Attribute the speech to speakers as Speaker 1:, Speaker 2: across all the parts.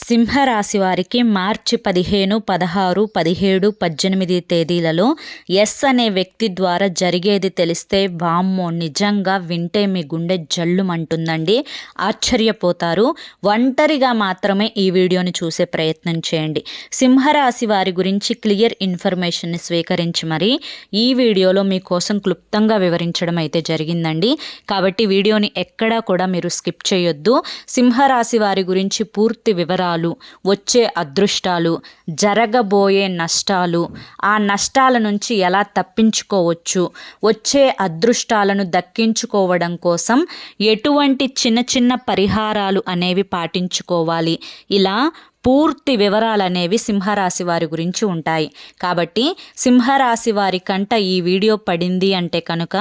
Speaker 1: సింహరాశి వారికి మార్చి 15, 16, 17, 18 తేదీలలో ఎస్ అనే వ్యక్తి ద్వారా జరిగేది తెలిస్తే వామ్మో నిజంగా వింటే మీ గుండె జల్లుమంటుందండి. ఆశ్చర్యపోతారు. ఒంటరిగా మాత్రమే ఈ వీడియోని చూసే ప్రయత్నం చేయండి. సింహరాశి వారి గురించి క్లియర్ ఇన్ఫర్మేషన్ని స్వీకరించి మరి ఈ వీడియోలో మీకోసం క్లుప్తంగా వివరించడం అయితే జరిగిందండి. కాబట్టి వీడియోని ఎక్కడా కూడా మీరు స్కిప్ చేయొద్దు. సింహరాశి వారి గురించి పూర్తి వివరాలు, వచ్చే అదృష్టాలు, జరగబోయే నష్టాలు, ఆ నష్టాల నుంచి ఎలా తప్పించుకోవచ్చు, వచ్చే అదృష్టాలను దక్కించుకోవడం కోసం ఎటువంటి చిన్న చిన్న పరిహారాలు అనేవి పాటించుకోవాలి, ఇలా పూర్తి వివరాలు అనేవి సింహరాశి వారి గురించి ఉంటాయి. కాబట్టి సింహరాశి వారి కంట ఈ వీడియో పడింది అంటే కనుక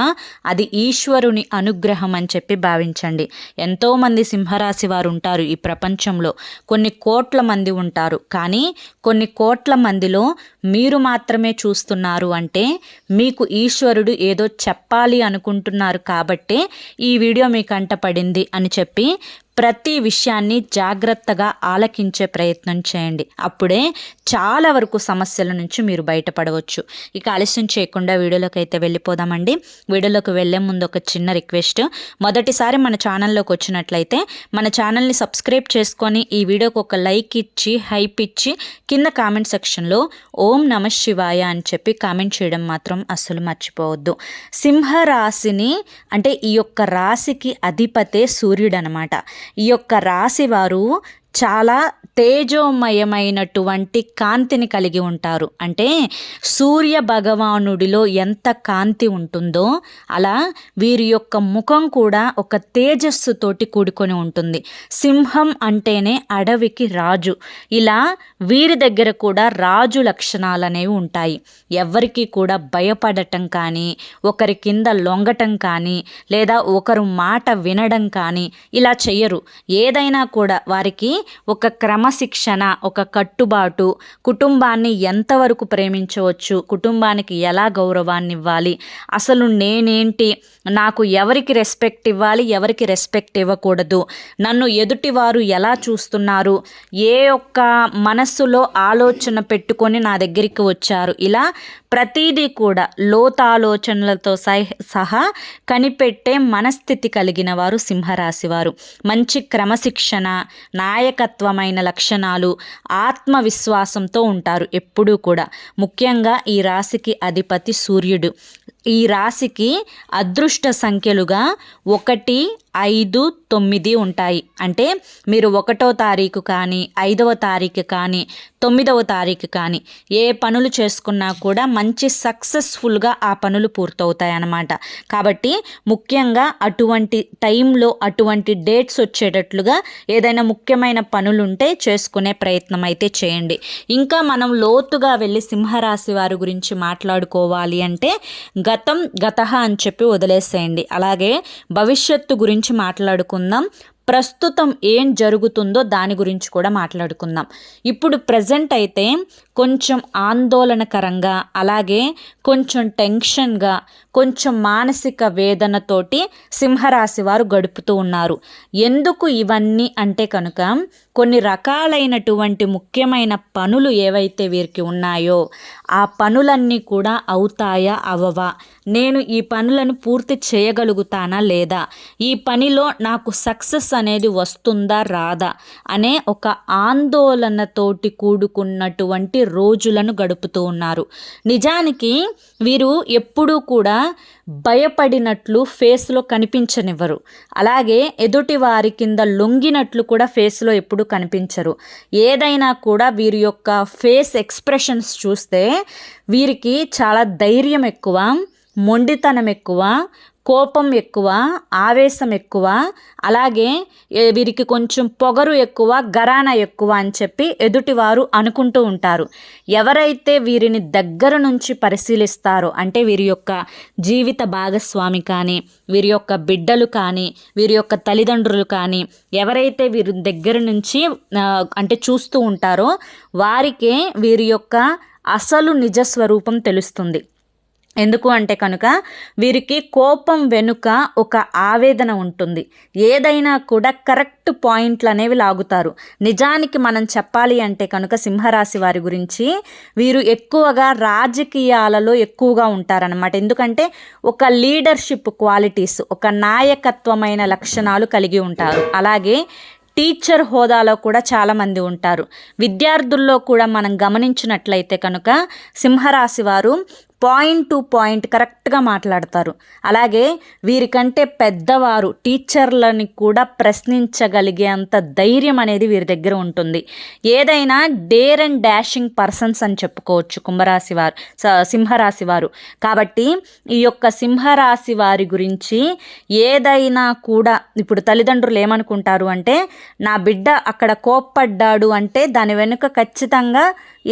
Speaker 1: అది ఈశ్వరుని అనుగ్రహం అని చెప్పి భావించండి. ఎంతోమంది సింహరాశి వారు ఉంటారు ఈ ప్రపంచంలో. కొన్ని కోట్ల మంది ఉంటారు. కానీ కొన్ని కోట్ల మందిలో మీరు మాత్రమే చూస్తున్నారు అంటే మీకు ఈశ్వరుడు ఏదో చెప్పాలి అనుకుంటున్నారు కాబట్టే ఈ వీడియో మీ కంట పడింది అని చెప్పి ప్రతి విషయాన్ని జాగ్రత్తగా ఆలకించే ప్రయత్నం చేయండి. అప్పుడే చాలా వరకు సమస్యల నుంచి మీరు బయటపడవచ్చు. ఇక ఆలస్యం చేయకుండా వీడియోలోకి అయితే వెళ్ళిపోదామండి. వీడియోలోకి వెళ్ళే ముందు ఒక చిన్న రిక్వెస్ట్. మొదటిసారి మన ఛానల్లోకి వచ్చినట్లయితే మన ఛానల్ని సబ్స్క్రైబ్ చేసుకొని ఈ వీడియోకి ఒక లైక్ ఇచ్చి హైప్ ఇచ్చి కింద కామెంట్ సెక్షన్లో ఓం నమ శివాయ అని చెప్పి కామెంట్ చేయడం మాత్రం అస్సలు మర్చిపోవద్దు. సింహరాశిని అంటే ఈ యొక్క రాశికి అధిపతే సూర్యుడు అనమాట. ఈ యొక్క రాశి వారు చాలా తేజోమయమైనటువంటి కాంతిని కలిగి ఉంటారు. అంటే సూర్య భగవానుడిలో ఎంత కాంతి ఉంటుందో అలా వీరి యొక్క ముఖం కూడా ఒక తేజస్సుతోటి కూడుకొని ఉంటుంది. సింహం అంటేనే అడవికి రాజు. ఇలా వీరి దగ్గర కూడా రాజు లక్షణాలు అనేవి ఉంటాయి. ఎవరికి కూడా భయపడటం కానీ, ఒకరి కింద లొంగటం కానీ, లేదా ఒకరు మాట వినడం కానీ ఇలా చెయ్యరు. ఏదైనా కూడా వారికి ఒక క్రమశిక్షణ, ఒక కట్టుబాటు, కుటుంబాన్ని ఎంతవరకు ప్రేమించవచ్చు, కుటుంబానికి ఎలా గౌరవాన్ని ఇవ్వాలి, అసలు నేనేంటి, నాకు ఎవరికి రెస్పెక్ట్ ఇవ్వాలి, ఎవరికి రెస్పెక్ట్ ఇవ్వకూడదు, నన్ను ఎదుటివారు ఎలా చూస్తున్నారు, ఏ ఒక్క మనస్సులో ఆలోచన పెట్టుకొని నా దగ్గరికి వచ్చారు, ఇలా ప్రతిదీ కూడా లోతాలోచనలతో సహా కనిపెట్టే మనస్థితి కలిగిన వారు సింహరాశి వారు. మంచి క్రమశిక్షణ, నాయకత్వమైన లక్షణాలు, ఆత్మవిశ్వాసంతో ఉంటారు ఎప్పుడూ కూడా. ముఖ్యంగా ఈ రాశికి అధిపతి సూర్యుడు. ఈ రాశికి అదృష్ట సంఖ్యలుగా 1, 5, 9 ఉంటాయి. అంటే మీరు 1వ తారీఖు కానీ, 5వ తారీఖు కానీ, 9వ తారీఖు కానీ ఏ పనులు చేసుకున్నా కూడా మంచి సక్సెస్ఫుల్గా ఆ పనులు పూర్తవుతాయి అన్నమాట. కాబట్టి ముఖ్యంగా అటువంటి టైంలో అటువంటి డేట్స్ వచ్చేటట్లుగా ఏదైనా ముఖ్యమైన పనులుంటే చేసుకునే ప్రయత్నం అయితే చేయండి. ఇంకా మనం లోతుగా వెళ్ళి సింహరాశి వారి గురించి మాట్లాడుకోవాలి అంటే గతః అని చెప్పి వదిలేసేయండి. అలాగే భవిష్యత్తు గురించి మాట్లాడుకుందాం. ప్రస్తుతం ఏం జరుగుతుందో దాని గురించి కూడా మాట్లాడుకుందాం. ఇప్పుడు ప్రజెంట్ అయితే కొంచెం ఆందోళనకరంగా, అలాగే కొంచెం టెన్షన్గా, కొంచెం మానసిక వేదనతోటి సింహరాశి వారు గడుపుతూ ఉన్నారు. ఎందుకు ఇవన్నీ అంటే కనుక కొన్ని రకాలైనటువంటి ముఖ్యమైన పనులు ఏవైతే వీరికి ఉన్నాయో ఆ పనులన్నీ కూడా అవుతాయా అవ్వవా, నేను ఈ పనులను పూర్తి చేయగలుగుతానా లేదా, ఈ పనిలో నాకు సక్సెస్ అనేది వస్తుందా రాదా అనే ఒక ఆందోళనతోటి కూడుకున్నటువంటి రోజులను గడుపుతూ ఉన్నారు. నిజానికి వీరు ఎప్పుడూ కూడా భయపడినట్లు ఫేస్లో కనిపించనివ్వరు. అలాగే ఎదుటి వారి కింద లొంగినట్లు కూడా ఫేస్లో ఎప్పుడూ కనిపించరు. ఏదైనా కూడా వీరి యొక్క ఫేస్ ఎక్స్ప్రెషన్స్ చూస్తే వీరికి చాలా ధైర్యం ఎక్కువ, మొండితనం ఎక్కువ, కోపం ఎక్కువ, ఆవేశం ఎక్కువ, అలాగే వీరికి కొంచెం పొగరు ఎక్కువ, గరాన ఎక్కువ అని చెప్పి ఎదుటివారు అనుకుంటూ ఉంటారు. ఎవరైతే వీరిని దగ్గర నుంచి పరిశీలిస్తారో అంటే వీరి యొక్క జీవిత భాగస్వామి కానీ, వీరి యొక్క బిడ్డలు కానీ, వీరి యొక్క తల్లిదండ్రులు కానీ ఎవరైతే వీరి దగ్గర నుంచి అంటే చూస్తూ ఉంటారో వారికే వీరి యొక్క అసలు నిజస్వరూపం తెలుస్తుంది. ఎందుకు అంటే కనుక వీరికి కోపం వెనుక ఒక ఆవేదన ఉంటుంది. ఏదైనా కూడా కరెక్ట్ పాయింట్లు అనేవి లాగుతారు. నిజానికి మనం చెప్పాలి అంటే కనుక సింహరాశి వారి గురించి వీరు ఎక్కువగా రాజకీయాలలో ఎక్కువగా ఉంటారనమాట. ఎందుకంటే ఒక లీడర్షిప్ క్వాలిటీస్, ఒక నాయకత్వమైన లక్షణాలు కలిగి ఉంటారు. అలాగే టీచర్ హోదాలో కూడా చాలామంది ఉంటారు. విద్యార్థుల్లో కూడా మనం గమనించినట్లయితే కనుక సింహరాశి వారు పాయింట్ టు పాయింట్ కరెక్ట్గా మాట్లాడతారు. అలాగే వీరికంటే పెద్దవారు టీచర్లని కూడా ప్రశ్నించగలిగేంత ధైర్యం అనేది వీరి దగ్గర ఉంటుంది. ఏదైనా డేర్ అండ్ డాషింగ్ పర్సన్స్ అని చెప్పుకోవచ్చు సింహరాశి వారు. కాబట్టి ఈ యొక్క సింహరాశి వారి గురించి ఏదైనా కూడా ఇప్పుడు తల్లిదండ్రులు ఏమనుకుంటారు అంటే, నా బిడ్డ అక్కడ కోప్పడ్డాడు అంటే దాని వెనుక ఖచ్చితంగా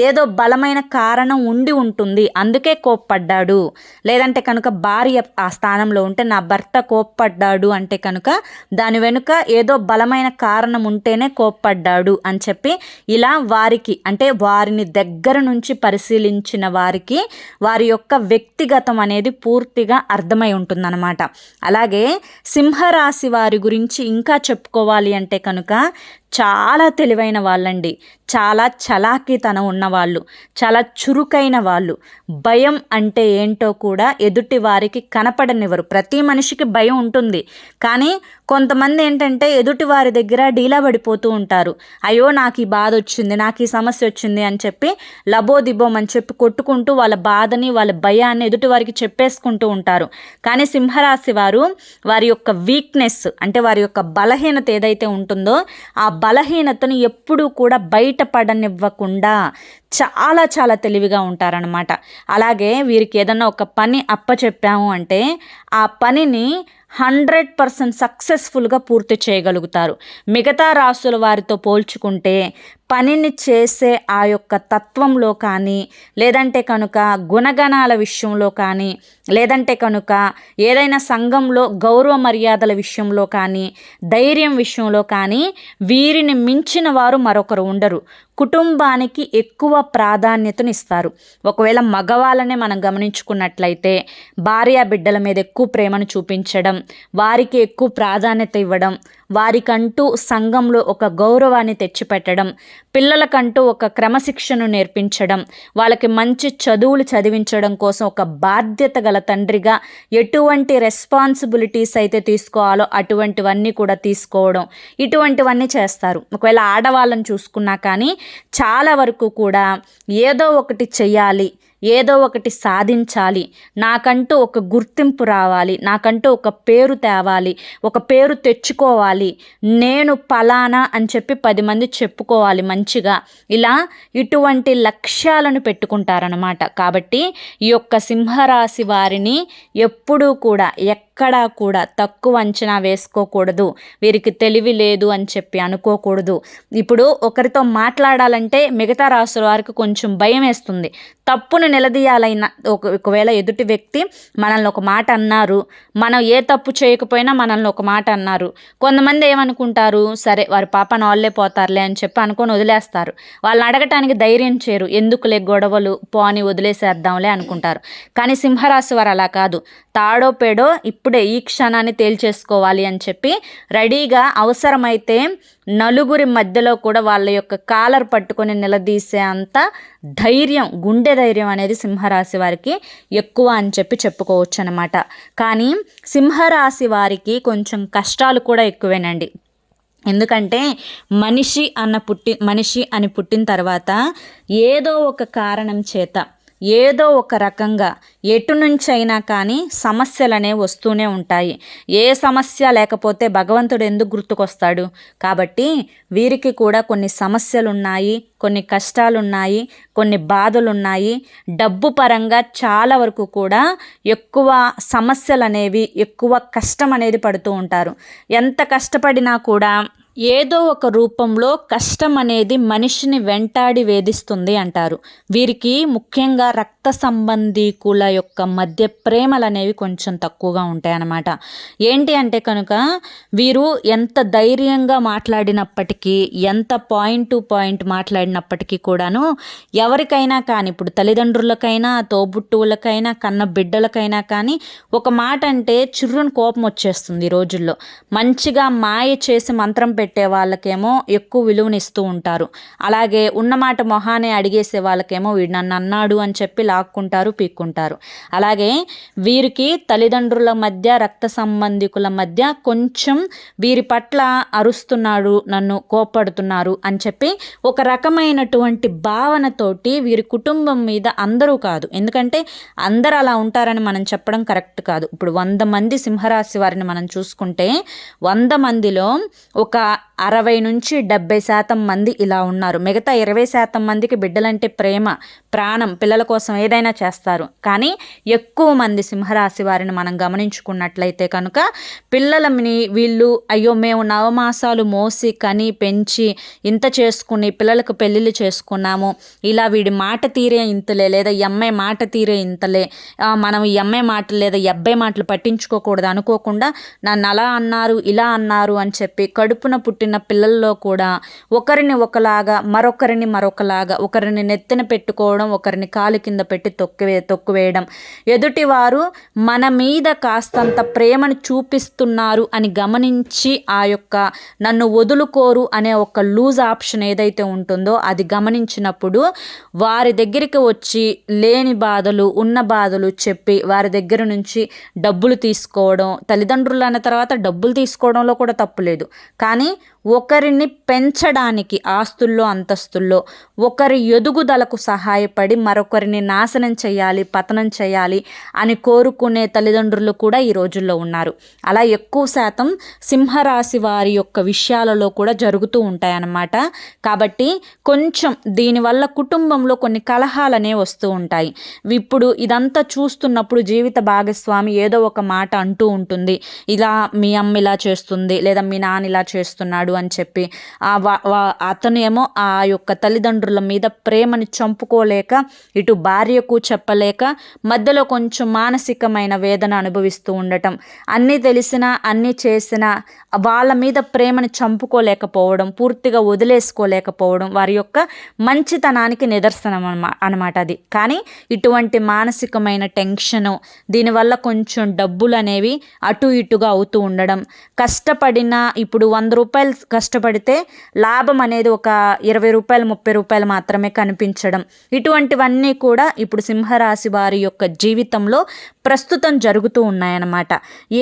Speaker 1: ఏదో బలమైన కారణం ఉండి ఉంటుంది, అందుకే కోప్పడ్డాడు. లేదంటే కనుక భార్య ఆ స్థానంలో ఉంటే నా భర్త కోప్పడ్డాడు అంటే కనుక దాని వెనుక ఏదో బలమైన కారణం ఉంటేనే కోప్పడ్డాడు అని చెప్పి ఇలా వారికి అంటే వారిని దగ్గర నుంచి పరిశీలించిన వారికి వారి యొక్క వ్యక్తిగతం అనేది పూర్తిగా అర్థమై ఉంటుందన్నమాట. అలాగే సింహరాశి వారి గురించి ఇంకా చెప్పుకోవాలి అంటే కనుక చాలా తెలివైన వాళ్ళండి, చాలా చలాకీతనం ఉన్నవాళ్ళు, చాలా చురుకైన వాళ్ళు. భయం అంటే ఏంటో కూడా ఎదుటి వారికి కనపడనివ్వరు. ప్రతి మనిషికి భయం ఉంటుంది, కానీ కొంతమంది ఏంటంటే ఎదుటి వారి దగ్గర డీలా పడిపోతూ ఉంటారు. అయ్యో నాకు ఈ బాధ వచ్చింది, నాకు ఈ సమస్య వచ్చింది అని చెప్పి లబోదిబోం అని చెప్పి కొట్టుకుంటూ వాళ్ళ బాధని వాళ్ళ భయాన్ని ఎదుటి వారికి చెప్పేసుకుంటూ ఉంటారు. కానీ సింహరాశి వారు వారి యొక్క వీక్నెస్ అంటే వారి యొక్క బలహీనత ఏదైతే ఉంటుందో ఆ బలహీనతను ఎప్పుడూ కూడా బయటపడనివ్వకుండా చాలా చాలా తెలివిగా ఉంటారనమాట. అలాగే వీరికి ఏదన్నా ఒక పని అప్పచెప్పాము అంటే ఆ పనిని 100% సక్సెస్ఫుల్గా పూర్తి చేయగలుగుతారు. మిగతా రాసుల వారితో పోల్చుకుంటే పనిని చేసే ఆ యొక్క తత్వంలో కానీ, లేదంటే కనుక గుణగణాల విషయంలో కానీ, లేదంటే కనుక ఏదైనా సంఘంలో గౌరవ మర్యాదల విషయంలో కానీ, ధైర్యం విషయంలో కానీ వీరిని మించిన వారు మరొకరు ఉండరు. కుటుంబానికి ఎక్కువ ప్రాధాన్యతనిస్తారు. ఒకవేళ మగవాళ్ళనే మనం గమనించుకున్నట్లయితే భార్య బిడ్డల మీద ఎక్కువ ప్రేమను చూపించడం, వారికి ఎక్కువ ప్రాధాన్యత ఇవ్వడం, వారికంటూ సంఘంలో ఒక గౌరవాన్ని తెచ్చిపెట్టడం, పిల్లలకంటూ ఒక క్రమశిక్షను నేర్పించడం, వాళ్ళకి మంచి చదువులు చదివించడం కోసం ఒక బాధ్యత గల తండ్రిగా ఎటువంటి రెస్పాన్సిబిలిటీస్ అయితే తీసుకోవాలో అటువంటివన్నీ కూడా తీసుకోవడం, ఇటువంటివన్నీ చేస్తారు. ఒకవేళ ఆడవాళ్ళని చూసుకున్నా కానీ చాలా వరకు కూడా ఏదో ఒకటి చెయ్యాలి, ఏదో ఒకటి సాధించాలి, నాకంటూ ఒక గుర్తింపు రావాలి, నాకంటూ ఒక పేరు తేవాలి, ఒక పేరు తెచ్చుకోవాలి, నేను పలానా అని చెప్పి 10 మంది చెప్పుకోవాలి మంచిగా, ఇలా ఇటువంటి లక్ష్యాలను పెట్టుకుంటారనమాట. కాబట్టి ఈ యొక్క సింహరాశి వారిని ఎప్పుడూ కూడా ఎక్కడా కూడా తక్కువ అంచనా వేసుకోకూడదు. వీరికి తెలివి లేదు అని చెప్పి అనుకోకూడదు. ఇప్పుడు ఒకరితో మాట్లాడాలంటే మిగతా రాసుల వారికి కొంచెం భయం వేస్తుంది. తప్పును నిలదీయాలైనా ఒకవేళ ఎదుటి వ్యక్తి మనల్ని ఒక మాట అన్నారు, మనం ఏ తప్పు చేయకపోయినా మనల్ని ఒక మాట అన్నారు, కొంతమంది ఏమనుకుంటారు, సరే వారి పాపను వాళ్ళే పోతారులే అని చెప్పి అనుకొని వదిలేస్తారు. వాళ్ళని అడగటానికి ధైర్యం చేయరు, ఎందుకులే గొడవలు పోని వదిలేసేద్దాంలే అనుకుంటారు. కానీ సింహరాశి వారు అలా కాదు, తాడో పేడో ఇప్పుడే ఈ క్షణాన్ని తేల్చేసుకోవాలి అని చెప్పి రెడీగా అవసరమైతే నలుగురి మధ్యలో కూడా వాళ్ళ యొక్క కాలర్ పట్టుకొని నిలదీసే అంత ధైర్యం, గుండె ధైర్యం అనేది సింహరాశి వారికి ఎక్కువ అని చెప్పి చెప్పుకోవచ్చు అనమాట. కానీ సింహరాశి వారికి కొంచెం కష్టాలు కూడా ఎక్కువేనండి. ఎందుకంటే మనిషి అని పుట్టిన తర్వాత ఏదో ఒక కారణం చేత ఏదో ఒక రకంగా ఎటు నుంచి అయినా కానీ సమస్యలు అనేవి వస్తూనే ఉంటాయి. ఏ సమస్య లేకపోతే భగవంతుడు ఎందుకు గుర్తుకొస్తాడు? కాబట్టి వీరికి కూడా కొన్ని సమస్యలు ఉన్నాయి, కొన్ని కష్టాలు ఉన్నాయి, కొన్ని బాధలు ఉన్నాయి. డబ్బు పరంగా చాలా వరకు కూడా ఎక్కువ సమస్యలు అనేవి, ఎక్కువ కష్టం అనేది పడుతూ ఉంటారు. ఎంత కష్టపడినా కూడా ఏదో ఒక రూపంలో కష్టం అనేది మనిషిని వెంటాడి వేధిస్తుంది అంటారు. వీరికి ముఖ్యంగా రక్త సంబంధీకుల యొక్క మధ్య ప్రేమలు అనేవి కొంచెం తక్కువగా ఉంటాయన్నమాట. ఏంటి అంటే కనుక వీరు ఎంత ధైర్యంగా మాట్లాడినప్పటికీ, ఎంత పాయింట్ టు పాయింట్ మాట్లాడినప్పటికీ కూడాను ఎవరికైనా కానీ, ఇప్పుడు తల్లిదండ్రులకైనా, తోబుట్టువులకైనా, కన్న బిడ్డలకైనా కానీ ఒక మాట అంటే చిర్రున కోపం వచ్చేస్తుంది ఈ రోజుల్లో. మంచిగా మాయ చేసి మంత్రం పెట్టే వాళ్ళకేమో ఎక్కువ విలువనిస్తూ ఉంటారు. అలాగే ఉన్నమాట మొహానే అడిగేసే వాళ్ళకేమో వీడు నన్ను అన్నాడు అని చెప్పి లాక్కుంటారు, పీక్కుంటారు. అలాగే వీరికి తల్లిదండ్రుల మధ్య, రక్త సంబంధికుల మధ్య కొంచెం వీరి పట్ల అరుస్తున్నాడు, నన్ను కోపడుతున్నారు అని చెప్పి ఒక రకమైనటువంటి భావనతోటి వీరి కుటుంబం మీద అందరూ కాదు, ఎందుకంటే అందరూ అలా ఉంటారని మనం చెప్పడం కరెక్ట్ కాదు. ఇప్పుడు 100 మంది సింహరాశి వారిని మనం చూసుకుంటే 100 మందిలో ఒక 60 నుంచి 70% మంది ఇలా ఉన్నారు. మిగతా 20% మందికి బిడ్డలంటే ప్రేమ, ప్రాణం, పిల్లల కోసం ఏదైనా చేస్తారు. కానీ ఎక్కువ మంది సింహరాశి వారిని మనం గమనించుకున్నట్లయితే కనుక పిల్లలని వీళ్ళు అయ్యో మేము నవమాసాలు మోసి కని పెంచి ఇంత చేసుకుని పిల్లలకు పెళ్ళిళ్ళు చేసుకున్నాము, ఇలా వీడి మాట తీరే ఇంతలే, లేదా ఈ అమ్మాయి మాట తీరే ఇంతలే, మనం ఈ అమ్మాయి మాటలు లేదా ఈ అబ్బాయి మాటలు పట్టించుకోకూడదు అనుకోకుండా నన్ను అలా అన్నారు ఇలా అన్నారు అని చెప్పి కడుపున పుట్టిన పిల్లల్లో కూడా ఒకరిని ఒకలాగా, మరొకరిని మరొకలాగా, ఒకరిని నెత్తిన పెట్టుకోవడం, ఒకరిని కాలు కింద పెట్టి తొక్కువేయడం, ఎదుటివారు మన మీద కాస్తంత ప్రేమను చూపిస్తున్నారు అని గమనించి ఆ యొక్క నన్ను వదులుకోరు అనే ఒక లూజ్ ఆప్షన్ ఏదైతే ఉంటుందో అది గమనించినప్పుడు వారి దగ్గరికి వచ్చి లేని బాధలు, ఉన్న బాధలు చెప్పి వారి దగ్గర నుంచి డబ్బులు తీసుకోవడం, తల్లిదండ్రులు అన్న తర్వాత డబ్బులు తీసుకోవడంలో కూడా తప్పులేదు. కానీ ఒకరిని పెంచడానికి ఆస్తుల్లో, అంతస్తుల్లో, ఒకరి ఎదుగుదలకు సహాయపడి మరొకరిని నాశనం చేయాలి, పతనం చేయాలి అని కోరుకునే తల్లిదండ్రులు కూడా ఈ రోజుల్లో ఉన్నారు. అలా ఎక్కువ శాతం సింహరాశి వారి యొక్క విషయాలలో కూడా జరుగుతూ ఉంటాయన్నమాట. కాబట్టి కొంచెం దీనివల్ల కుటుంబంలో కొన్ని కలహాలు అనేవి వస్తూ ఉంటాయి. ఇప్పుడు ఇదంతా చూస్తున్నప్పుడు జీవిత భాగస్వామి ఏదో ఒక మాట అంటూ ఉంటుంది, ఇలా మీ అమ్మ ఇలా చేస్తుంది, లేదా మీ నాన్న ఇలా చేస్తున్నాడు అని చెప్పి అతను ఏమో ఆ యొక్క తల్లిదండ్రుల మీద ప్రేమని చంపుకోలేక, ఇటు భార్యకు చెప్పలేక మధ్యలో కొంచెం మానసికమైన వేదన అనుభవిస్తూ ఉండటం, అన్నీ తెలిసినా అన్నీ చేసినా వాళ్ళ మీద ప్రేమని చంపుకోలేకపోవడం, పూర్తిగా వదిలేసుకోలేకపోవడం వారి యొక్క మంచితనానికి నిదర్శనం అనమాట అది. కానీ ఇటువంటి మానసికమైన టెన్షను, దీనివల్ల కొంచెం డబ్బులు అనేవి అటు ఇటుగా అవుతూ ఉండడం, కష్టపడిన ఇప్పుడు 100 రూపాయలు కష్టపడితే లాభం అనేది ఒక 20 రూపాయలు, 30 రూపాయలు మాత్రమే కనిపించడం, ఇటువంటివన్నీ కూడా ఇప్పుడు సింహరాశి వారి యొక్క జీవితంలో ప్రస్తుతం జరుగుతూ ఉన్నాయన్నమాట.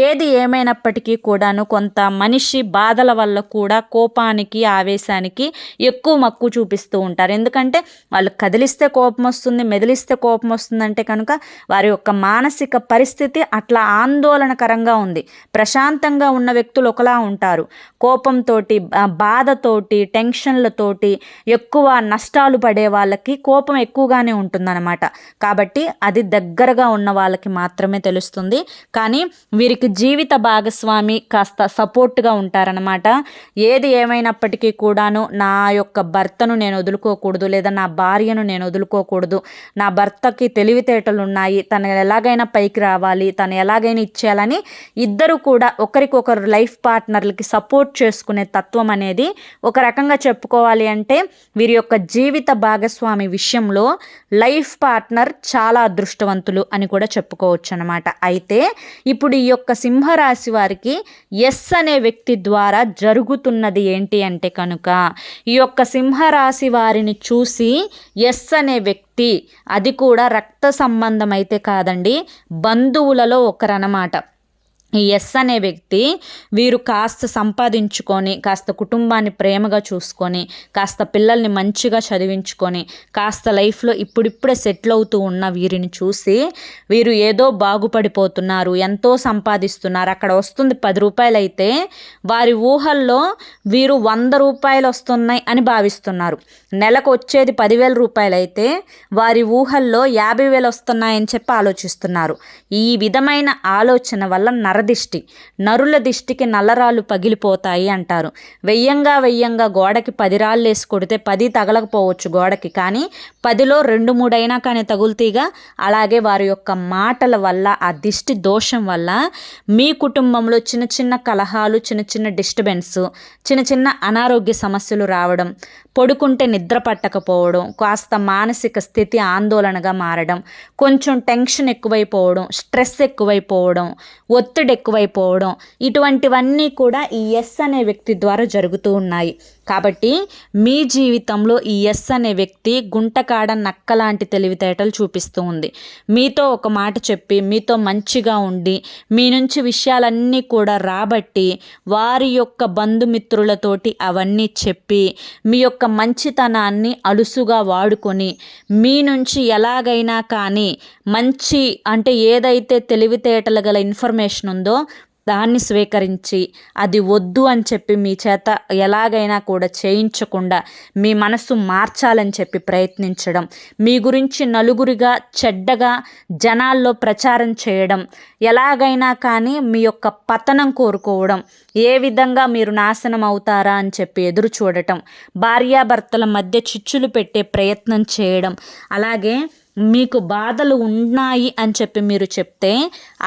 Speaker 1: ఏది ఏమైనప్పటికీ కూడాను కొంత మనిషి బాధల వల్ల కూడా కోపానికి, ఆవేశానికి ఎక్కువ మక్కువ చూపిస్తూ ఉంటారు. ఎందుకంటే వాళ్ళు కదిలిస్తే కోపం వస్తుంది, మెదిలిస్తే కోపం వస్తుందంటే కనుక వారి యొక్క మానసిక పరిస్థితి అట్లా ఆందోళనకరంగా ఉంది. ప్రశాంతంగా ఉన్న వ్యక్తులు ఒకలా ఉంటారు, కోపంతో, బాధతోటి, టెన్షన్లతోటి ఎక్కువ నష్టాలు పడే వాళ్ళకి కోపం ఎక్కువగానే ఉంటుందన్నమాట. కాబట్టి అది దగ్గరగా ఉన్న వాళ్ళకి మాత్రమే తెలుస్తుంది. కానీ వీరికి జీవిత భాగస్వామి కాస్త సపోర్ట్గా ఉంటారనమాట. ఏది ఏమైనప్పటికీ కూడాను నా యొక్క భర్తను నేను వదులుకోకూడదు, లేదా నా భార్యను నేను వదులుకోకూడదు, నా భర్తకి తెలివితేటలు ఉన్నాయి, తను ఎలాగైనా పైకి రావాలి, తను ఎలాగైనా ఇచ్చేయాలని ఇద్దరు కూడా ఒకరికొకరు లైఫ్ పార్ట్నర్లకి సపోర్ట్ చేసుకునే తత్వం అనేది ఒక రకంగా చెప్పుకోవాలి అంటే వీరి యొక్క జీవిత భాగస్వామి విషయంలో లైఫ్ పార్ట్నర్ చాలా అదృష్టవంతులు అని కూడా చెప్పుకోవచ్చు అన్నమాట. అయితే ఇప్పుడు ఈ యొక్క సింహరాశి వారికి ఎస్ అనే వ్యక్తి ద్వారా జరుగుతున్నది ఏంటి అంటే కనుక ఈ యొక్క సింహరాశి వారిని చూసి ఎస్ అనే వ్యక్తి, అది కూడా రక్త సంబంధం అయితే కాదండి, బంధువులలో ఒకరన్నమాట. ఈ ఎస్ అనే వ్యక్తి వీరు కాస్త సంపాదించుకొని, కాస్త కుటుంబాన్ని ప్రేమగా చూసుకొని, కాస్త పిల్లల్ని మంచిగా చదివించుకొని, కాస్త లైఫ్లో ఇప్పుడిప్పుడే సెటిల్ అవుతూ ఉన్న వీరిని చూసి వీరు ఏదో బాగుపడిపోతున్నారు, ఎంతో సంపాదిస్తున్నారు, అక్కడ వస్తుంది 10 రూపాయలు అయితే వారి ఊహల్లో వీరు 100 రూపాయలు వస్తున్నాయి అని భావిస్తున్నారు. నెలకు వచ్చేది 10,000 రూపాయలు అయితే వారి ఊహల్లో 50,000 వస్తున్నాయని చెప్పి ఆలోచిస్తున్నారు. ఈ విధమైన ఆలోచన వల్ల నరదిష్టి. నరుల దిష్టికి నల్లరాళ్ళు పగిలిపోతాయి అంటారు. వెయ్యంగా గోడకి 10 రాళ్ళు వేసి కొడితే 10 తగలకపోవచ్చు గోడకి, కానీ 10లో 2-3 అయినా కానీ తగులుతీగా. అలాగే వారి యొక్క మాటల వల్ల, ఆ దిష్టి దోషం వల్ల మీ కుటుంబంలో చిన్న చిన్న కలహాలు, చిన్న చిన్న డిస్టర్బెన్స్, చిన్న చిన్న అనారోగ్య సమస్యలు రావడం, పడుకుంటే నిద్ర పట్టకపోవడం, కాస్త మానసిక స్థితి ఆందోళనగా మారడం, కొంచెం టెన్షన్ ఎక్కువైపోవడం, స్ట్రెస్ ఎక్కువైపోవడం, ఒత్తిడి ఎక్కువైపోవడం, ఇటువంటివన్నీ కూడా ఈ ఎస్ అనే వ్యక్తి ద్వారా జరుగుతూ ఉన్నాయి. కాబట్టి మీ జీవితంలో ఈ ఎస్ అనే వ్యక్తి గుంటకాడ నక్కలాంటి తెలివితేటలు చూపిస్తూ ఉంది. మీతో ఒక మాట చెప్పి, మీతో మంచిగా ఉండి, మీ నుంచి విషయాలన్నీ కూడా రాబట్టి, వారి యొక్క బంధుమిత్రులతోటి అవన్నీ చెప్పి, మీ యొక్క మంచితనాన్ని అలుసుగా వాడుకొని, మీ నుంచి ఎలాగైనా కానీ మంచి అంటే ఏదైతే తెలివితేటలు గల ఇన్ఫర్మేషన్ ఉందో దాన్ని స్వీకరించి, అది వద్దు అని చెప్పి మీ చేత ఎలాగైనా కూడా చేయించకుండా మీ మనసు మార్చాలని చెప్పి ప్రయత్నించడం, మీ గురించి నలుగురిగా చెడ్డగా జనాల్లో ప్రచారం చేయడం, ఎలాగైనా కానీ మీ యొక్క పతనం కోరుకోవడం, ఏ విధంగా మీరు నాశనం అవుతారా అని చెప్పి ఎదురు చూడటం, భార్యాభర్తల మధ్య చిచ్చులు పెట్టే ప్రయత్నం చేయడం, అలాగే మీకు బాధలు ఉన్నాయి అని చెప్పి మీరు చెప్తే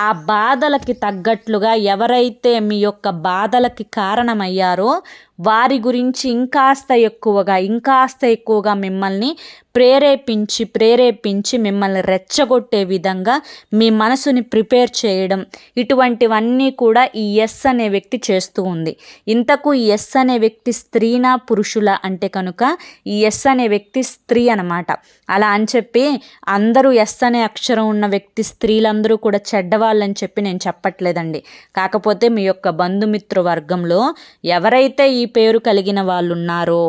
Speaker 1: ఆ బాధలకి తగ్గట్లుగా ఎవరైతే మీ యొక్క బాధలకి కారణమయ్యారో వారి గురించి ఇంకాస్త ఎక్కువగా మిమ్మల్ని ప్రేరేపించి మిమ్మల్ని రెచ్చగొట్టే విధంగా మీ మనసుని ప్రిపేర్ చేయడం, ఇటువంటివన్నీ కూడా ఈ ఎస్ అనే వ్యక్తి చేస్తూ ఉంది. ఇంతకు ఈ ఎస్ అనే వ్యక్తి స్త్రీనా పురుషులా అంటే కనుక ఈ ఎస్ అనే వ్యక్తి స్త్రీ అనమాట. అలా అని చెప్పి అందరూ ఎస్ అనే అక్షరం ఉన్న వ్యక్తి స్త్రీలందరూ కూడా చెడ్డవాళ్ళని చెప్పి నేను చెప్పట్లేదండి. కాకపోతే మీ యొక్క బంధుమిత్ర వర్గంలో ఎవరైతే ఈ పేరు కలిగిన వాళ్ళు ఉన్నారో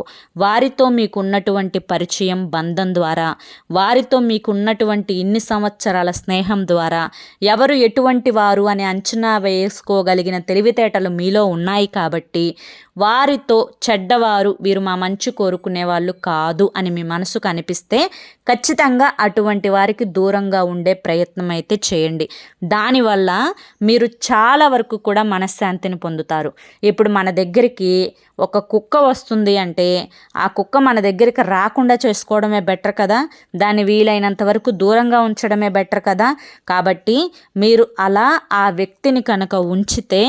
Speaker 1: వారితో మీకు ఉన్నటువంటి పరిచయం, బంధం ద్వారా, వారితో మీకు ఉన్నటువంటి ఇన్ని సంవత్సరాల స్నేహం ద్వారా ఎవరు ఎటువంటి వారు అని అంచనా వేసుకోగలిగిన తెలివితేటలు మీలో ఉన్నాయి కాబట్టి వారితో చెడ్డవారు, వీరు మా మంచి కోరుకునే వాళ్ళు కాదు అని మీ మనసుకు అనిపిస్తే ఖచ్చితంగా అటువంటి వారికి దూరంగా ఉండే ప్రయత్నం అయితే చేయండి. దానివల్ల మీరు చాలా వరకు కూడా మనశ్శాంతిని పొందుతారు. ఇప్పుడు మన దగ్గరికి ఒక కుక్క వస్తుంది అంటే ఆ కుక్క మన దగ్గరికి రాకుండా చేసుకోవడమే బెటర్ కదా, దాన్ని వీలైనంత వరకు దూరంగా ఉంచడమే బెటర్ కదా. కాబట్టి మీరు అలా ఆ వ్యక్తిని కనుక ఉంచితే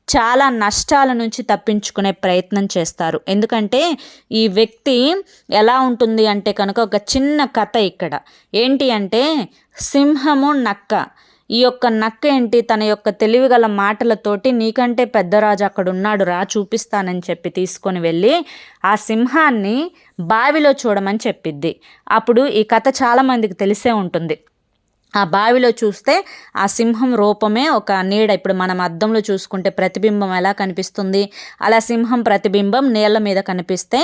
Speaker 1: చాలా నష్టాల నుంచి తప్పించుకునే ప్రయత్నం చేస్తారు. ఎందుకంటే ఈ వ్యక్తి ఎలా ఉంటుంది అంటే కనుక ఒక చిన్న కథ ఇక్కడ ఏంటి అంటే సింహము నక్క. ఈ యొక్క నక్క ఏంటి, తన యొక్క తెలివిగల మాటలతోటి నీకంటే పెద్దరాజు అక్కడ ఉన్నాడు రా చూపిస్తానని చెప్పి తీసుకొని వెళ్ళి ఆ సింహాన్ని బావిలో చూడమని చెప్పిద్ది. అప్పుడు ఈ కథ చాలామందికి తెలిసే ఉంటుంది. ఆ బావిలో చూస్తే ఆ సింహం రూపమే ఒక నీడ. ఇప్పుడు మనం అద్దంలో చూసుకుంటే ప్రతిబింబం ఎలా కనిపిస్తుంది, అలా సింహం ప్రతిబింబం నీళ్ళ మీద కనిపిస్తే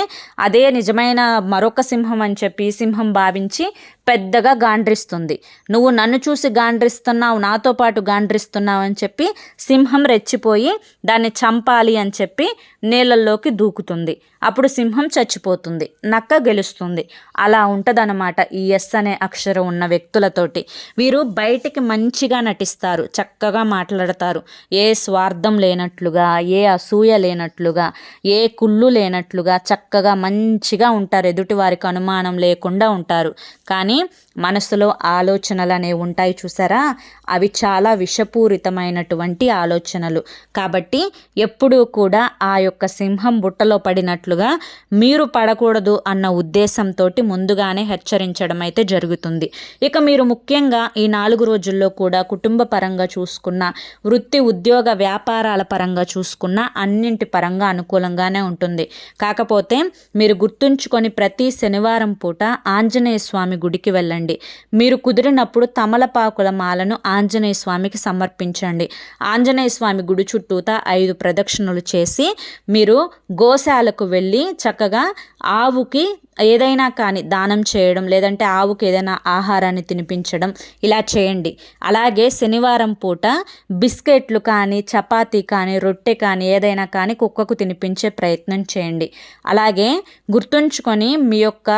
Speaker 1: అదే నిజమైన మరొక సింహం అని చెప్పి సింహం భావించి పెద్దగా గాండ్రిస్తుంది. నువ్వు నన్ను చూసి గాండ్రిస్తున్నావు, నాతో పాటు గాండ్రిస్తున్నావు అని చెప్పి సింహం రెచ్చిపోయి దాన్ని చంపాలి అని చెప్పి నీళ్ళల్లోకి దూకుతుంది. అప్పుడు సింహం చచ్చిపోతుంది, నక్క గెలుస్తుంది. అలా ఉంటుందన్నమాట ఈ ఎస్ అనే అక్షరం ఉన్న వ్యక్తులతోటి. వీరు బయటికి మంచిగా నటిస్తారు, చక్కగా మాట్లాడతారు, ఏ స్వార్థం లేనట్లుగా, ఏ అసూయ లేనట్లుగా, ఏ కుళ్ళు లేనట్లుగా చక్కగా మంచిగా ఉంటారు, ఎదుటి వారికి అనుమానం లేకుండా ఉంటారు. కానీ మనసులో ఆలోచనలు అనేవి ఉంటాయి చూసారా, అవి చాలా విషపూరితమైనటువంటి ఆలోచనలు. కాబట్టి ఎప్పుడూ కూడా ఆ యొక్క సింహం బుట్టలో పడినట్లుగా మీరు పడకూడదు అన్న ఉద్దేశంతో ముందుగానే హెచ్చరించడం అయితే జరుగుతుంది. ఇక మీరు ముఖ్యంగా ఈ 4 రోజుల్లో కూడా కుటుంబ పరంగా చూసుకున్న, వృత్తి ఉద్యోగ వ్యాపారాల పరంగా చూసుకున్న అన్నింటి పరంగా అనుకూలంగానే ఉంటుంది. కాకపోతే మీరు గుర్తుంచుకొని ప్రతి శనివారం పూట ఆంజనేయ స్వామి గుడికి వెళ్ళండి. మీరు కుదిరినప్పుడు తమలపాకుల మాలను ఆంజనేయ స్వామికి సమర్పించండి. ఆంజనేయ స్వామి గుడి చుట్టూతా 5 ప్రదక్షిణలు చేసి మీరు గోశాలకు వెళ్ళి చక్కగా ఆవుకి ఏదైనా కానీ దానం చేయడం, లేదంటే ఆవుకి ఏదైనా ఆహారాన్ని తినిపించడం ఇలా చేయండి. అలాగే శనివారం పూట బిస్కెట్లు కానీ, చపాతీ కానీ, రొట్టె కానీ ఏదైనా కానీ కుక్కకు తినిపించే ప్రయత్నం చేయండి. అలాగే గుర్తుంచుకొని మీ యొక్క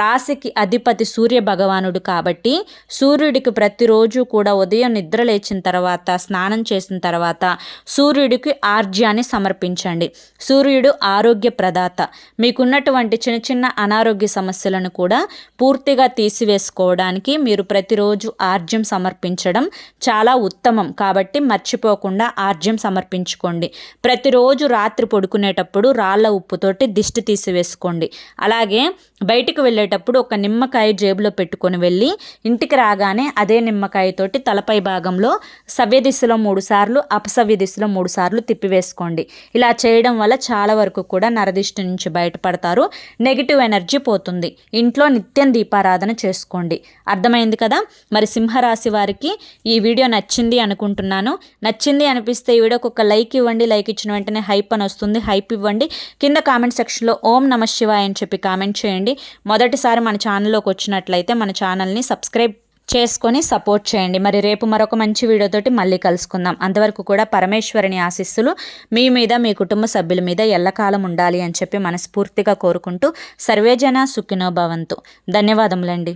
Speaker 1: రాశికి అధిపతి సూర్య భగవానుడు కాబట్టి సూర్యుడికి ప్రతిరోజు కూడా ఉదయం నిద్ర లేచిన తర్వాత, స్నానం చేసిన తర్వాత సూర్యుడికి ఆర్జ్యాన్ని సమర్పించండి. సూర్యుడు ఆరోగ్య ప్రదాత. మీకున్నటువంటి చిన్న చిన్న అనారోగ్య సమస్యలను కూడా పూర్తిగా తీసివేసుకోవడానికి మీరు ప్రతిరోజు ఆర్జ్యం సమర్పించడం చాలా ఉత్తమం. కాబట్టి మర్చిపోకుండా ఆర్జ్యం సమర్పించుకోండి. ప్రతిరోజు రాత్రి పడుకునేటప్పుడు రాళ్ళ ఉప్పుతోటి దిష్టి తీసివేసుకోండి. అలాగే బయటికి వెళ్ళేటప్పుడు ఒక నిమ్మకాయ జేబులో పెట్టుకొని వెళ్ళి ఇంటికి రాగానే అదే నిమ్మకాయతోటి తలపై భాగంలో సవ్య దిశలో 3 సార్లు, అపసవ్య దిశలో 3 సార్లు తిప్పివేసుకోండి. ఇలా చేయడం వల్ల చాలా వరకు కూడా నరదిష్టి నుంచి బయటపడతారు. నెగిటివ్ ఎనర్జీ పోతుంది. ఇంట్లో నిత్యం దీపారాధన చేసుకోండి. అర్థమైంది కదా? మరి సింహరాశి వారికి ఈ వీడియో నచ్చింది అనుకుంటున్నాను. నచ్చింది అనిపిస్తే ఈ వీడియోకి ఒక లైక్ ఇవ్వండి. లైక్ ఇచ్చిన వెంటనే హైప్ అని వస్తుంది. హైప్ ఇవ్వండి. కింద కామెంట్ సెక్షన్లో ఓం నమ శివాయ అని చెప్పి కామెంట్ చేయండి. మొదటిసారి మన ఛానల్లోకి వచ్చినట్లయితే మన ఛానల్ని సబ్స్క్రైబ్ చేసుకొని సపోర్ట్ చేయండి. మరి రేపు మరొక మంచి వీడియోతోటి మళ్ళీ కలుసుకుందాం. అంతవరకు కూడా పరమేశ్వరుని ఆశీస్సులు మీ మీద, మీ కుటుంబ సభ్యుల మీద ఎల్లకాలం ఉండాలి అని చెప్పి మనస్ఫూర్తిగా కోరుకుంటూ సర్వేజన సుఖినో భవంతు. ధన్యవాదములండి.